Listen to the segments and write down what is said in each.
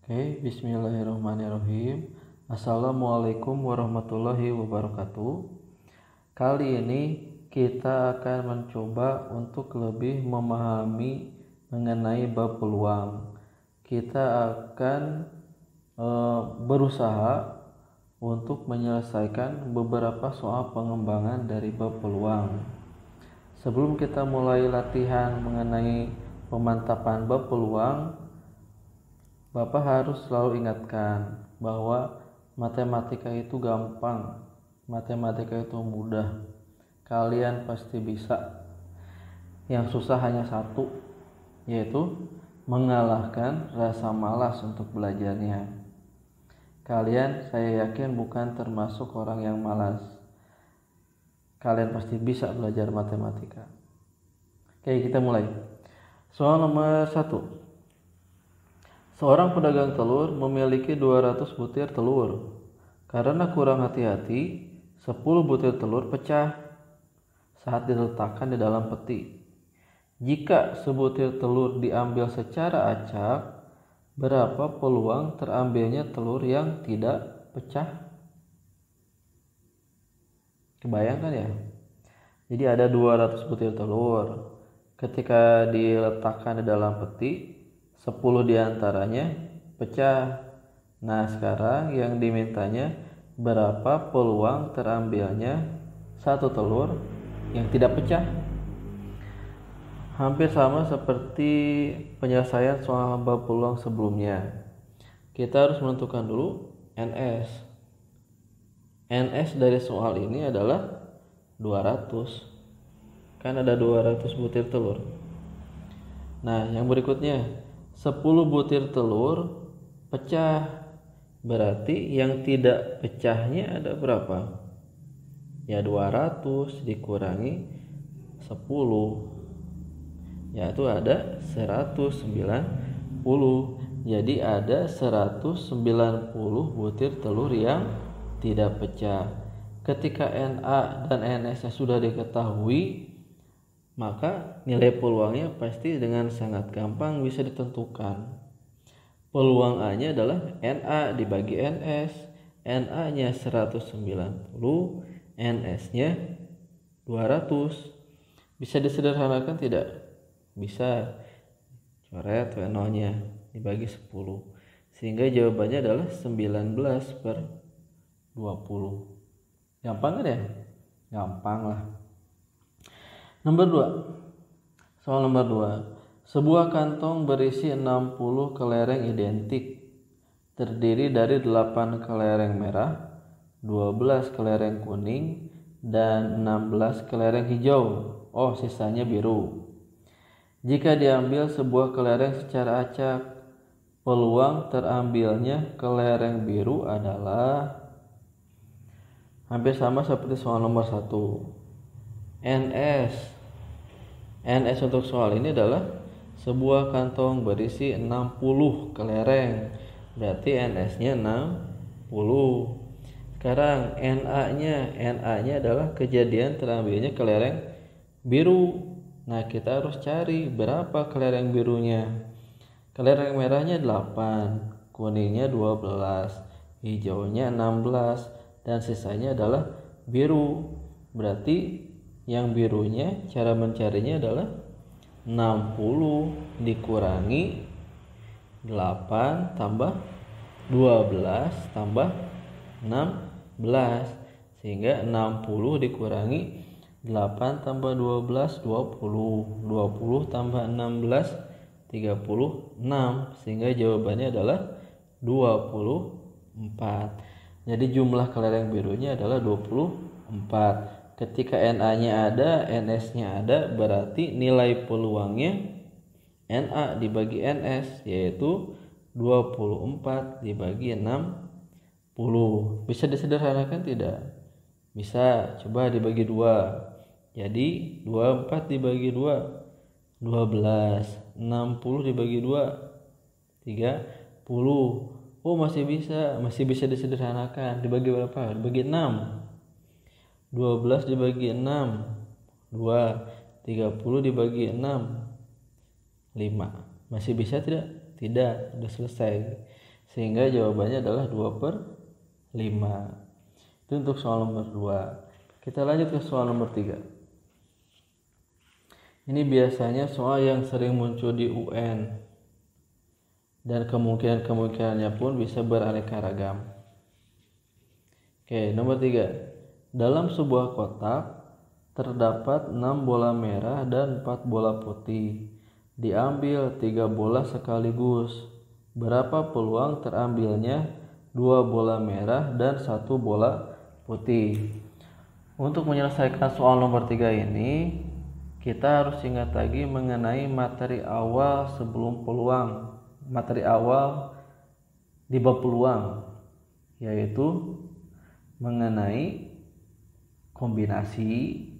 Oke, bismillahirrahmanirrahim. Assalamualaikum warahmatullahi wabarakatuh. Kali ini kita akan mencoba untuk lebih memahami mengenai bab peluang. Kita akan berusaha untuk menyelesaikan beberapa soal pengembangan dari bab peluang. Sebelum kita mulai latihan mengenai pemantapan bab peluang, Bapak harus selalu ingatkan bahwa matematika itu gampang, matematika itu mudah. Kalian pasti bisa. Yang susah hanya satu, yaitu mengalahkan rasa malas untuk belajarnya. Kalian, saya yakin, bukan termasuk orang yang malas. Kalian pasti bisa belajar matematika. Oke, kita mulai. Soal nomor 1. Seorang pedagang telur memiliki 200 butir telur. Karena kurang hati-hati, 10 butir telur pecah saat diletakkan di dalam peti. Jika sebutir telur diambil secara acak, berapa peluang terambilnya telur yang tidak pecah? Kebayangkan ya? Jadi ada 200 butir telur. Ketika diletakkan di dalam peti, 10 diantaranya pecah. Nah, sekarang yang dimintanya berapa peluang terambilnya satu telur yang tidak pecah. Hampir sama seperti penyelesaian soal bab peluang sebelumnya. Kita harus menentukan dulu NS. NS dari soal ini adalah 200. Kan ada 200 butir telur. Nah, yang berikutnya 10 butir telur pecah. Berarti yang tidak pecahnya ada berapa? Ya 200 dikurangi 10. Yaitu ada 190. Jadi ada 190 butir telur yang tidak pecah. Ketika NA dan NS sudah diketahui, maka nilai peluangnya pasti dengan sangat gampang bisa ditentukan. Peluang A-nya adalah NA dibagi NS. NA-nya 190, NS-nya 200. Bisa disederhanakan tidak? Bisa. Coret W0-nya dibagi 10. Sehingga jawabannya adalah 19/20. Gampang kan ya? Gampang lah. Nomor 2. Soal nomor 2. Sebuah kantong berisi 60 kelereng identik. Terdiri dari 8 kelereng merah, 12 kelereng kuning, dan 16 kelereng hijau. Oh, sisanya biru. Jika diambil sebuah kelereng secara acak, peluang terambilnya kelereng biru adalah hampir sama seperti soal nomor 1. NS untuk soal ini adalah sebuah kantong berisi 60 kelereng. Berarti NS-nya 60. Sekarang NA-nya adalah kejadian terambilnya kelereng biru. Nah, kita harus cari berapa kelereng birunya. Kelereng merahnya 8, kuningnya 12, hijaunya 16, dan sisanya adalah biru. Berarti yang birunya cara mencarinya adalah 60 dikurangi 8 tambah 12 tambah 16. Sehingga 60 dikurangi 8 tambah 12 20. 20 tambah 16 36. Sehingga jawabannya adalah 24. Jadi jumlah kelereng birunya adalah 24. Ketika NA-nya ada, NS-nya ada, berarti nilai peluangnya NA dibagi NS, yaitu 24 dibagi 60. Bisa disederhanakan tidak? Bisa. Coba dibagi 2. Jadi 24 dibagi 2, 12. 60 dibagi 2, 30. Oh, masih bisa disederhanakan. Dibagi berapa? Dibagi 6. 12 dibagi 6, 2. 30 dibagi 6, 5. Masih bisa tidak? Tidak, sudah selesai. Sehingga jawabannya adalah 2/5. Itu untuk soal nomor 2. Kita lanjut ke soal nomor 3. Ini biasanya soal yang sering muncul di UN. Dan kemungkinan-kemungkinannya pun bisa beraneka ragam. Oke, nomor 3. Dalam sebuah kotak terdapat 6 bola merah dan 4 bola putih. Diambil 3 bola sekaligus. Berapa peluang terambilnya 2 bola merah dan 1 bola putih? Untuk menyelesaikan soal nomor 3 ini, kita harus ingat lagi mengenai materi awal sebelum peluang. Materi awal di bab peluang, yaitu mengenai kombinasi,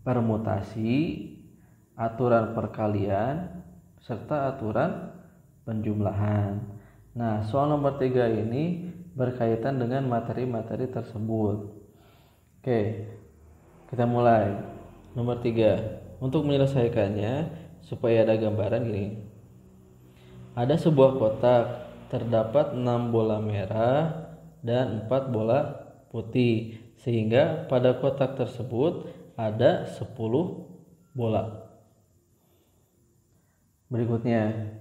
permutasi, aturan perkalian, serta aturan penjumlahan. Nah, soal nomor 3 ini berkaitan dengan materi-materi tersebut. Oke, kita mulai. Nomor 3. Untuk menyelesaikannya, supaya ada gambaran gini. Ada sebuah kotak, terdapat 6 bola merah dan 4 bola putih. Sehingga pada kotak tersebut ada 10 bola. Berikutnya,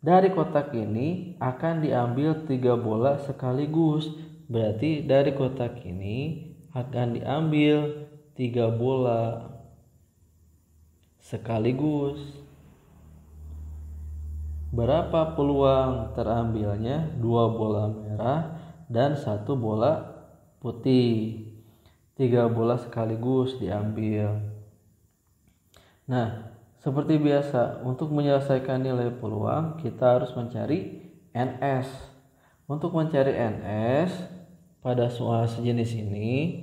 dari kotak ini akan diambil 3 bola sekaligus. Berarti dari kotak ini akan diambil 3 bola sekaligus. Berapa peluang terambilnya 2 bola merah dan 1 bola putih? 3 bola sekaligus diambil. Nah, seperti biasa, untuk menyelesaikan nilai peluang kita harus mencari NS. Untuk mencari NS pada soal sejenis ini,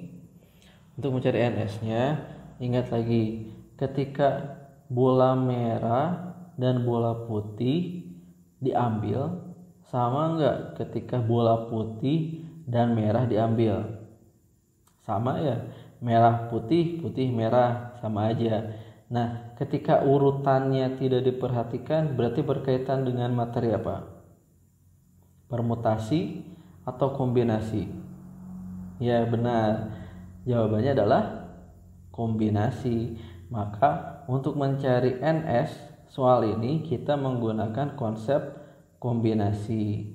untuk mencari NS-nya, ingat lagi ketika bola merah dan bola putih diambil, sama enggak ketika bola putih dan merah diambil? Sama ya, merah putih, putih merah, sama aja. Nah, ketika urutannya tidak diperhatikan, berarti berkaitan dengan materi apa? Permutasi atau kombinasi? Ya benar, jawabannya adalah kombinasi. Maka untuk mencari NS soal ini kita menggunakan konsep kombinasi.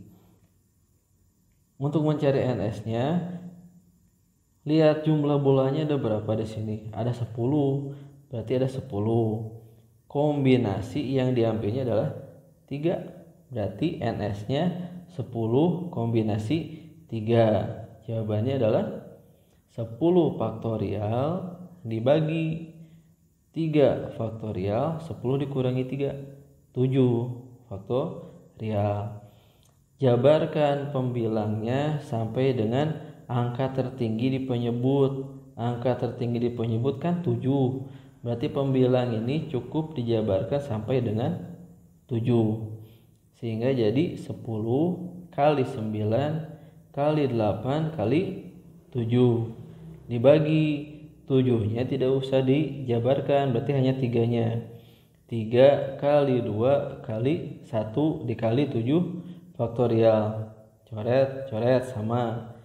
Untuk mencari NS-nya, lihat jumlah bolanya ada berapa di sini? Ada 10. Berarti ada 10. Kombinasi yang diambilnya adalah 3. Berarti NS-nya 10 kombinasi 3. Jawabannya adalah 10 faktorial dibagi 3 faktorial, 10 dikurangi 3, 7 faktorial. Jabarkan pembilangnya sampai dengan angka tertinggi di penyebut. Angka tertinggi di penyebut kan 7. Berarti pembilang ini cukup dijabarkan sampai dengan 7. Sehingga jadi 10 kali 9 kali 8 kali 7. Dibagi 7-nya tidak usah dijabarkan, berarti hanya 3-nya. 3 kali 2 kali 1 dikali 7 faktorial. Coret sama.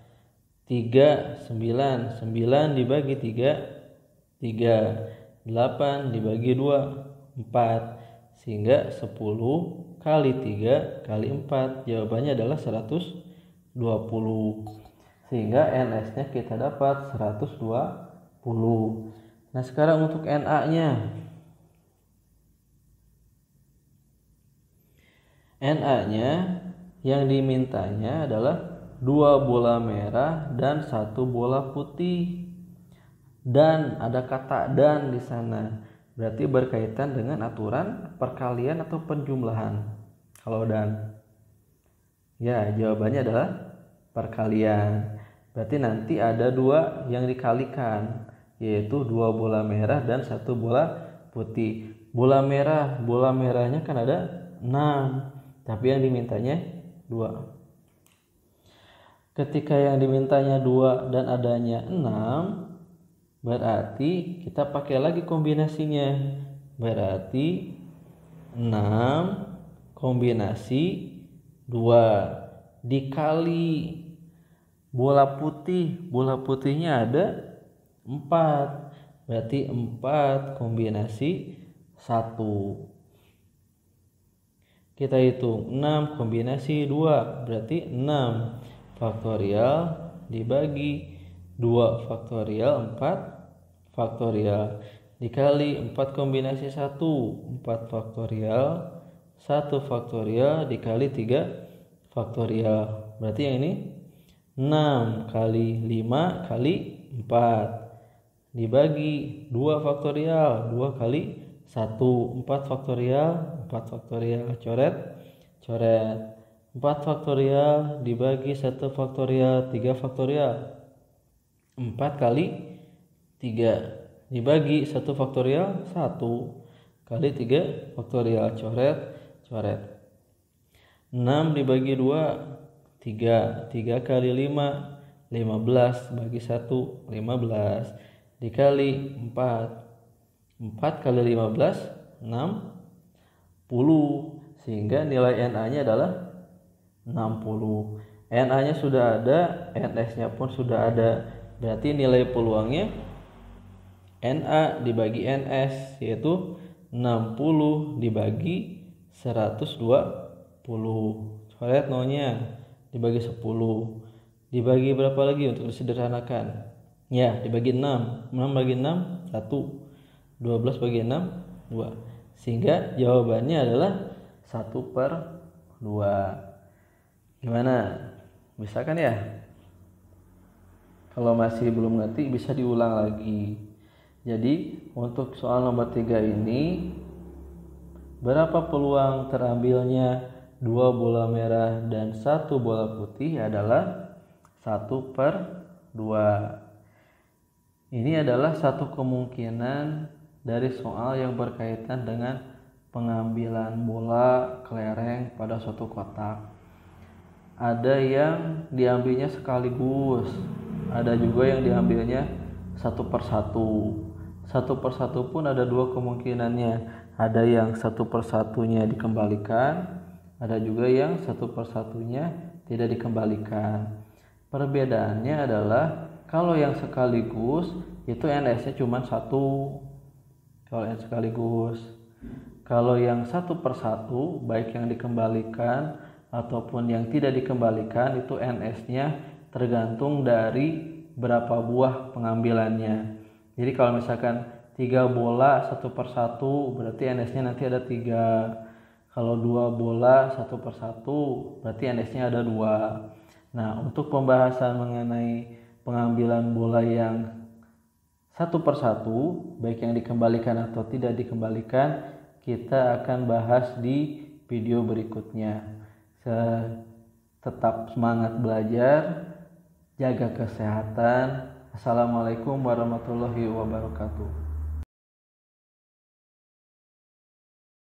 3, 9. 9 dibagi 3, 3. 8 dibagi 2, 4. Sehingga 10 kali 3 kali 4. Jawabannya adalah 120. Sehingga NS-nya kita dapat 120. Nah, sekarang untuk NA-nya. NA-nya yang dimintanya adalah 2 bola merah dan 1 bola putih. Dan ada kata dan di sana. Berarti berkaitan dengan aturan perkalian atau penjumlahan. Kalau dan. Ya, jawabannya adalah perkalian. Berarti nanti ada 2 yang dikalikan, yaitu 2 bola merah dan 1 bola putih. Bola merahnya kan ada 6, tapi yang dimintanya 2. Ketika yang dimintanya 2 dan adanya 6, berarti kita pakai lagi kombinasinya. Berarti 6 kombinasi 2 dikali bola putihnya ada 4, berarti 4 kombinasi 1. Kita hitung 6 kombinasi 2, berarti 6 faktorial dibagi 2 faktorial 4 faktorial dikali 4 kombinasi 1, 4 faktorial 1 faktorial dikali 3 faktorial, berarti yang ini 6 kali 5 kali 4 dibagi 2 faktorial 2 kali 1, 4 faktorial 4 faktorial coret 4 faktorial dibagi 1 faktorial 3 faktorial 4 kali 3 dibagi 1 faktorial 1 kali 3 faktorial coret 6 dibagi 2 3 kali 5 15 bagi 1 15 dikali 4 kali 15 60, sehingga nilai NA nya adalah 60. NA nya sudah ada, NS nya pun sudah ada, berarti nilai peluangnya NA dibagi NS yaitu 60 dibagi 120. Coret nolnya dibagi 10. Dibagi berapa lagi untuk disederhanakan? Ya, dibagi 6. 6 bagi 6 1. 12 bagi 6 2. Sehingga jawabannya adalah 1/2. Gimana? Bisa kan ya? Kalau masih belum ngerti bisa diulang lagi. Jadi untuk soal nomor 3 ini, berapa peluang terambilnya 2 bola merah dan 1 bola putih adalah 1/2. Ini adalah satu kemungkinan dari soal yang berkaitan dengan pengambilan bola kelereng pada suatu kotak. Ada yang diambilnya sekaligus, ada juga yang diambilnya 1/1. 1/1 pun ada 2 kemungkinannya. Ada yang 1/1-nya dikembalikan, ada juga yang 1/1-nya tidak dikembalikan. Perbedaannya adalah kalau yang sekaligus itu NS-nya cuma 1. Kalau yang sekaligus. Kalau yang 1/1 baik yang dikembalikan ataupun yang tidak dikembalikan itu NS-nya tergantung dari berapa buah pengambilannya. Jadi kalau misalkan 3 bola 1/1 berarti NS-nya nanti ada 3. Kalau 2 bola 1/1 berarti NS-nya ada 2. Nah, untuk pembahasan mengenai pengambilan bola yang 1/1 baik yang dikembalikan atau tidak dikembalikan kita akan bahas di video berikutnya. Tetap semangat belajar, jaga kesehatan. Assalamualaikum warahmatullahi wabarakatuh.